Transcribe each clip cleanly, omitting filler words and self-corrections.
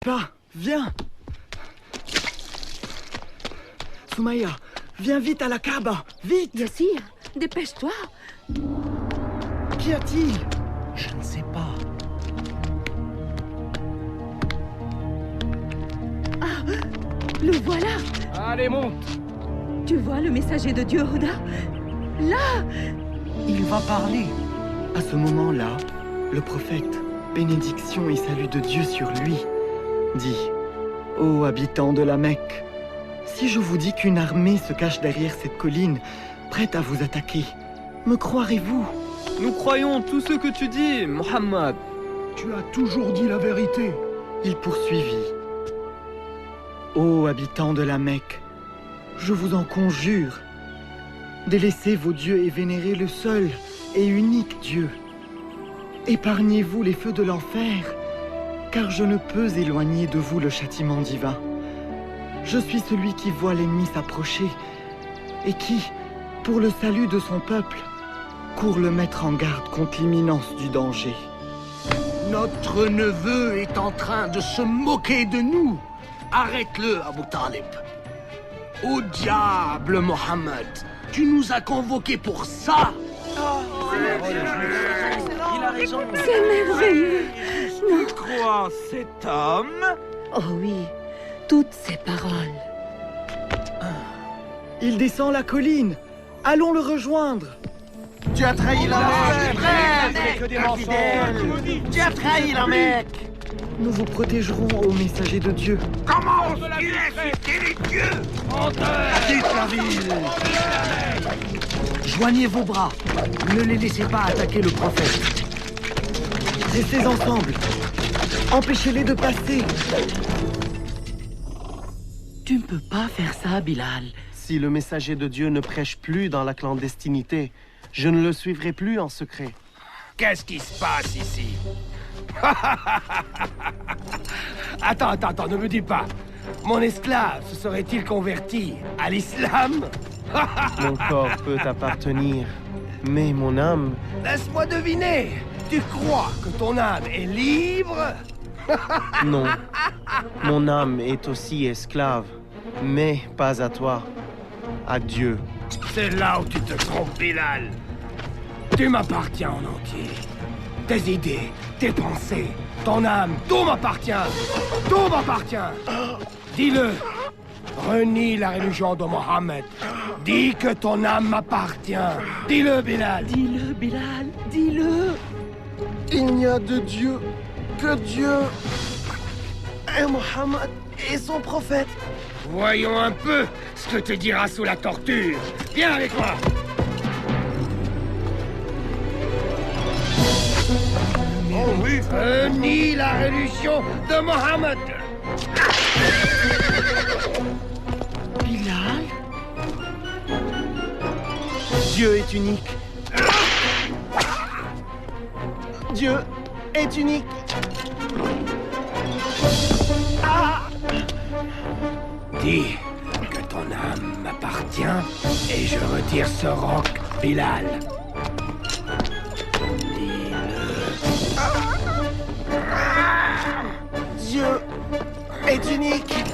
Pas, viens. Soumaïa, viens vite à la Kaaba, vite. Yassir, dépêche-toi. Qu'y a-t-il? Je ne sais pas. Ah, le voilà. Allez, monte. Tu vois le messager de Dieu, Huda? Là. Il va parler. À ce moment-là, le prophète, bénédiction et salut de Dieu sur lui, dit: Ô habitants de la Mecque, si je vous dis qu'une armée se cache derrière cette colline, prête à vous attaquer, me croirez-vous? Nous croyons tout ce que tu dis, Mohammed. Tu as toujours dit la vérité. Il poursuivit: Ô habitants de la Mecque, je vous en conjure, délaissez vos dieux et vénérez le seul et unique Dieu. Épargnez-vous les feux de l'enfer, car je ne peux éloigner de vous le châtiment divin. Je suis celui qui voit l'ennemi s'approcher et qui, pour le salut de son peuple, court le mettre en garde contre l'imminence du danger. Notre neveu est en train de se moquer de nous. Arrête-le, Abu Talib. Au diable, Mohammed. Tu nous as convoqués pour ça. Il a raison. C'est merveilleux. Tu crois cet homme? Oh oui, toutes ces paroles. Il descend la colline. Allons le rejoindre. Tu as trahi la Mecque. Que des mensonges. Tu as trahi la Mecque. Nous vous protégerons, ô messager de Dieu. Comment oses-tu insulter les dieux? Quitte la ville. Joignez vos bras. Ne les laissez pas attaquer le prophète. Restez ensemble. Empêchez-les de passer. Tu ne peux pas faire ça, Bilal. Si le messager de Dieu ne prêche plus dans la clandestinité, je ne le suivrai plus en secret. Qu'est-ce qui se passe ici? Attends, ne me dis pas. Mon esclave se serait-il converti à l'islam? Mon corps peut t'appartenir, mais mon âme... Laisse-moi deviner. Tu crois que ton âme est libre? Non. Mon âme est aussi esclave, mais pas à toi. À Dieu. C'est là où tu te trompes, Bilal. Tu m'appartiens en entier. Tes idées, tes pensées, ton âme, tout m'appartient. Tout m'appartient. Dis-le. Renie la religion de Mohammed. Dis que ton âme m'appartient. Dis-le, Bilal. Dis-le, Bilal, dis-le. Il n'y a de Dieu que Dieu et Mohammed et son prophète. Voyons un peu ce que te dira sous la torture. Viens avec moi. Oh oui. Renie la religion de Mohammed. Bilal? Dieu est unique. Dieu est unique. Dis que ton âme m'appartient et je retire ce roc, Bilal. Dieu est unique.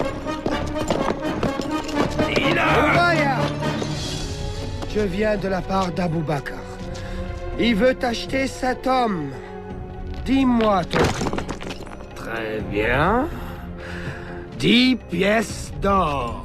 Je viens de la part d'Abou Bakr. Il veut acheter cet homme. Dis-moi ton prix. Très bien. 10 pièces d'or.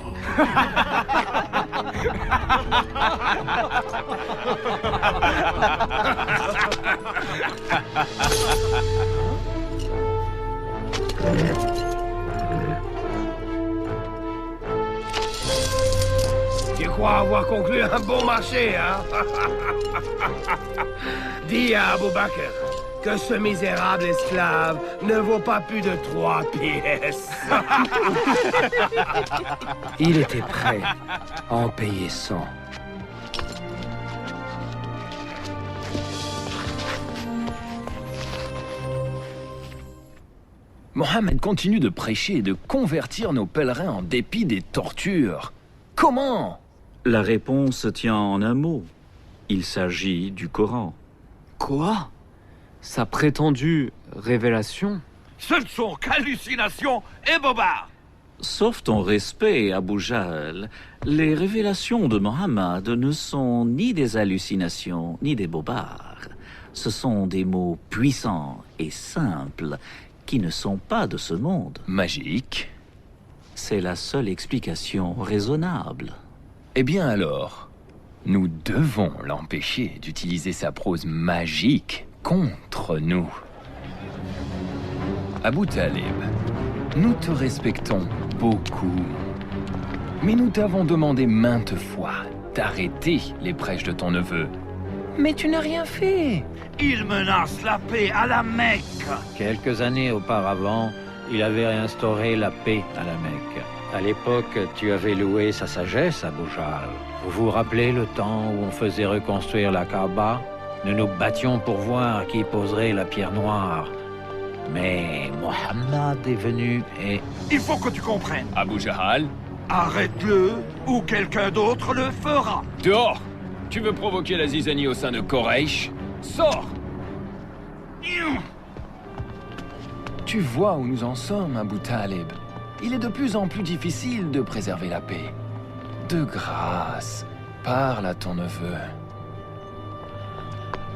Tu crois avoir conclu un bon marché, hein? Dis à Abou Bakr que ce misérable esclave ne vaut pas plus de 3 pièces. Il était prêt à en payer 100. Mohammed continue de prêcher et de convertir nos pèlerins en dépit des tortures. Comment? La réponse tient en un mot. Il s'agit du Coran. Quoi? Sa prétendue révélation? Ce ne sont qu'hallucinations et bobards. Sauf ton respect, Abu Jahl, les révélations de Mohammed ne sont ni des hallucinations, ni des bobards. Ce sont des mots puissants et simples qui ne sont pas de ce monde. Magique. C'est la seule explication raisonnable. Eh bien alors, nous devons l'empêcher d'utiliser sa prose magique contre nous. Abu Talib, nous te respectons beaucoup. Mais nous t'avons demandé maintes fois d'arrêter les prêches de ton neveu. Mais tu n'as rien fait. Il menace la paix à la Mecque. Quelques années auparavant, il avait réinstauré la paix à la Mecque. À l'époque, tu avais loué sa sagesse, Abu Jahl. Vous vous rappelez le temps où on faisait reconstruire la Kaaba? Nous nous battions pour voir qui poserait la pierre noire. Mais Mohammed est venu et... Il faut que tu comprennes. Abu Jahl, Arrête-le, ou quelqu'un d'autre le fera. dehors. Tu veux provoquer la zizanie au sein de Quraysh? Sors. Tu vois où nous en sommes, Abu Talib. Il est de plus en plus difficile de préserver la paix. De grâce, parle à ton neveu.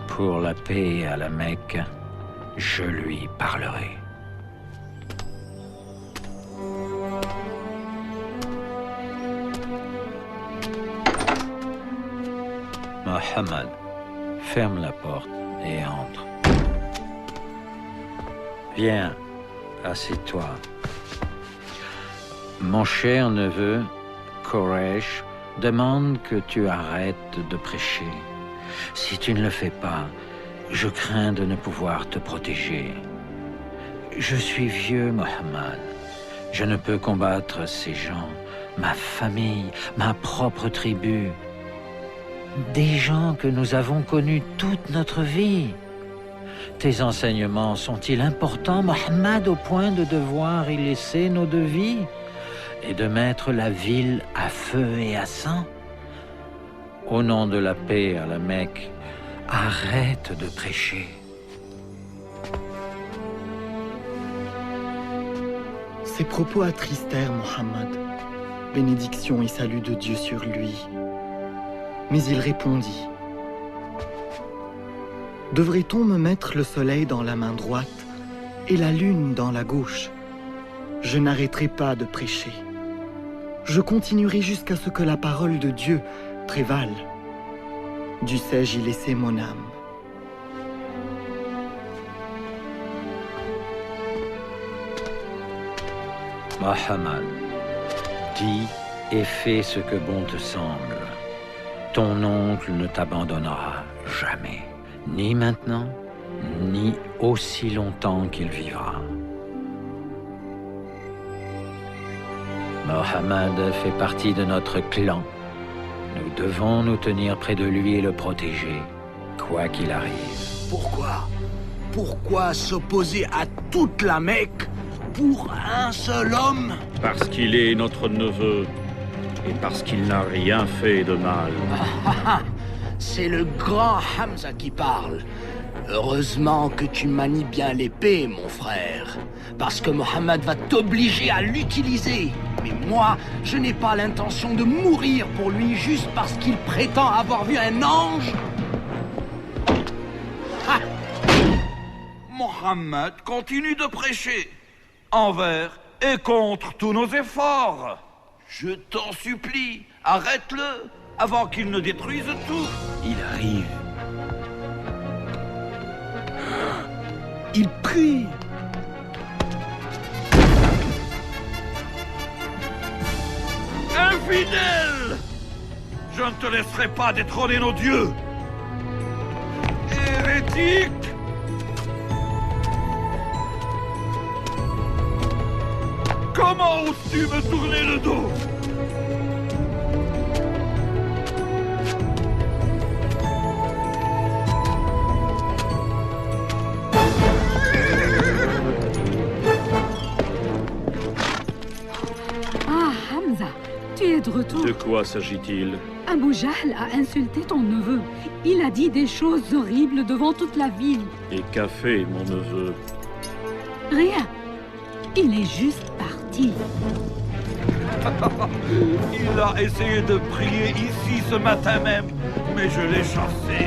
Pour la paix à la Mecque, je lui parlerai. Mohammed, ferme la porte et entre. Viens, assieds-toi. Mon cher neveu, Quraysh, demande que tu arrêtes de prêcher. Si tu ne le fais pas, je crains de ne pouvoir te protéger. Je suis vieux, Mohammed. Je ne peux combattre ces gens, ma famille, ma propre tribu. Des gens que nous avons connus toute notre vie. Tes enseignements sont-ils importants, Mohammed, au point de devoir y laisser nos devis et de mettre la ville à feu et à sang? Au nom de la paix à la Mecque, arrête de prêcher. Ces propos attristèrent Mohammed. Bénédiction et salut de Dieu sur lui. Mais il répondit: devrait-on me mettre le soleil dans la main droite et la lune dans la gauche? Je n'arrêterai pas de prêcher. Je continuerai jusqu'à ce que la parole de Dieu prévale. Dussé-je y laisser mon âme? Mohammed, dis et fais ce que bon te semble. Ton oncle ne t'abandonnera jamais, ni maintenant, ni aussi longtemps qu'il vivra. Mohammed fait partie de notre clan. Nous devons nous tenir près de lui et le protéger, quoi qu'il arrive. Pourquoi? Pourquoi s'opposer à toute la Mecque pour un seul homme? Parce qu'il est notre neveu et parce qu'il n'a rien fait de mal. C'est le grand Hamza qui parle. Heureusement que tu manies bien l'épée, mon frère. Parce que Mohammed va t'obliger à l'utiliser. Mais moi, je n'ai pas l'intention de mourir pour lui juste parce qu'il prétend avoir vu un ange. Ah! Mohammed continue de prêcher, envers et contre tous nos efforts. Je t'en supplie, arrête-le, avant qu'il ne détruise tout. Il arrive. Il prie. Infidèle! Je ne te laisserai pas détrôner nos dieux. Hérétique! Comment oses-tu me tourner le dos? Ah, Hamza, tu es de retour. De quoi s'agit-il? Abu Jahl a insulté ton neveu. Il a dit des choses horribles devant toute la ville. Et qu'a fait mon neveu? Rien. Il est juste parti. Il a essayé de prier ici ce matin même, mais je l'ai chassé.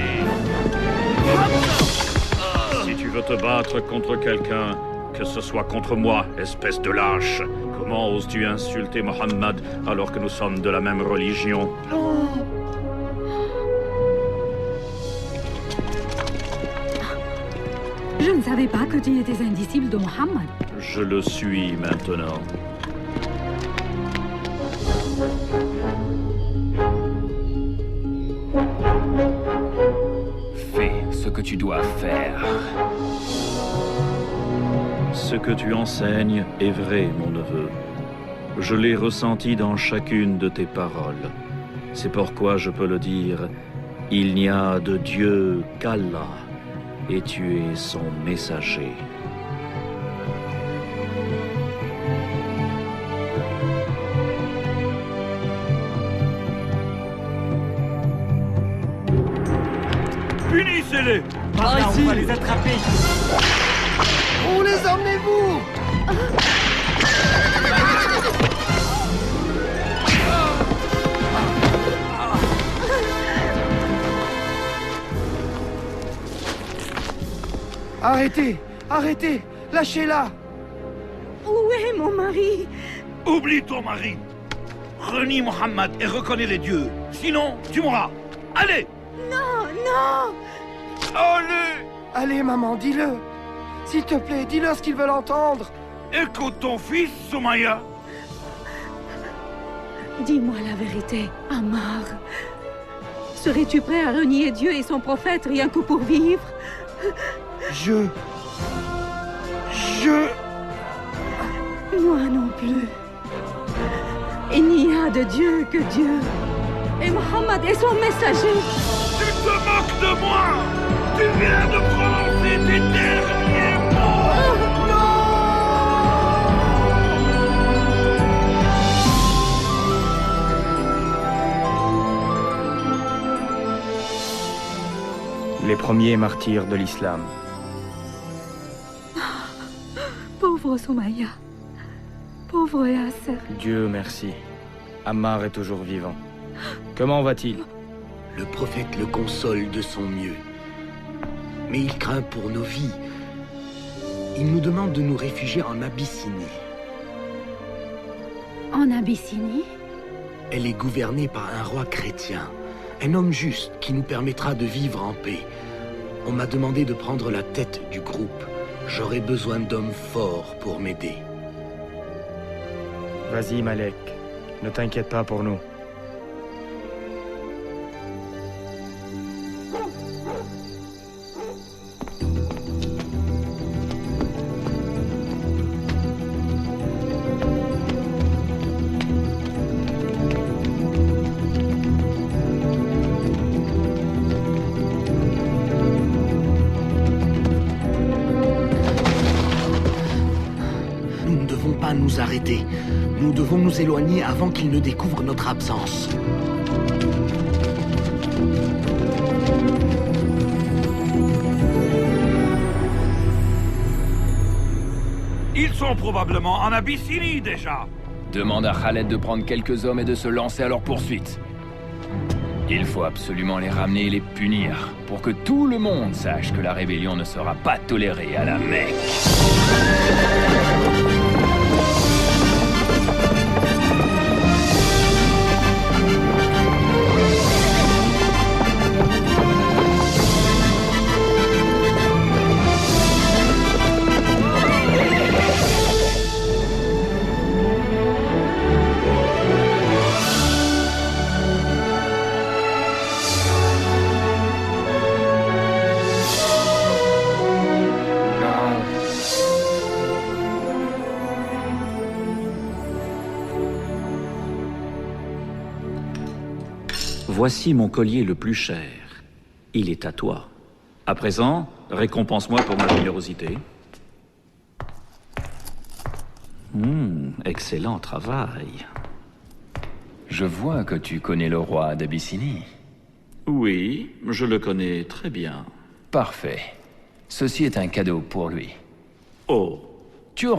Si tu veux te battre contre quelqu'un, que ce soit contre moi, espèce de lâche. Comment oses-tu insulter Mohammed alors que nous sommes de la même religion? Je ne savais pas que tu étais un disciple de Mohammed. Je le suis maintenant. Fais ce que tu dois faire. Ce que tu enseignes est vrai, mon neveu. Je l'ai ressenti dans chacune de tes paroles. C'est pourquoi je peux le dire, il n'y a de Dieu qu'Allah, et tu es son messager. Punissez-les! Par là, on va les attraper. Où les emmenez-vous? Arrêtez! Arrêtez! Lâchez-la! Où est mon mari? Oublie ton mari! Renie Mohammed et reconnais les dieux. Sinon, tu mourras. Allez! Non, non! Allez! Allez, maman, dis-le! S'il te plaît, dis-leur ce qu'ils veulent entendre! Écoute ton fils, Soumaya. Dis-moi la vérité, Ammar. Serais-tu prêt à renier Dieu et son prophète rien que pour vivre? Moi non plus. Il n'y a de Dieu que Dieu. Et Mohammed est son messager. Tu te moques de moi! Tu viens de prononcer tes derniers mots! Les premiers martyrs de l'islam. Pauvre Soumaya. Pauvre Yasser. Dieu merci. Ammar est toujours vivant. Comment va-t-il? Le prophète le console de son mieux. Mais il craint pour nos vies. Il nous demande de nous réfugier en Abyssinie. En Abyssinie? Elle est gouvernée par un roi chrétien. Un homme juste qui nous permettra de vivre en paix. On m'a demandé de prendre la tête du groupe. J'aurai besoin d'hommes forts pour m'aider. Vas-y, Malek. Ne t'inquiète pas pour nous. Nous ne devons pas nous arrêter. Nous devons nous éloigner avant qu'ils ne découvrent notre absence. Ils sont probablement en Abyssinie déjà. Demande à Khaled de prendre quelques hommes et de se lancer à leur poursuite. Il faut absolument les ramener et les punir, pour que tout le monde sache que la rébellion ne sera pas tolérée à la Mecque. Voici mon collier le plus cher. Il est à toi. À présent, récompense-moi pour ma générosité. Excellent travail. Je vois que tu connais le roi d'Abyssinie. Oui, je le connais très bien. Parfait. Ceci est un cadeau pour lui. Oh,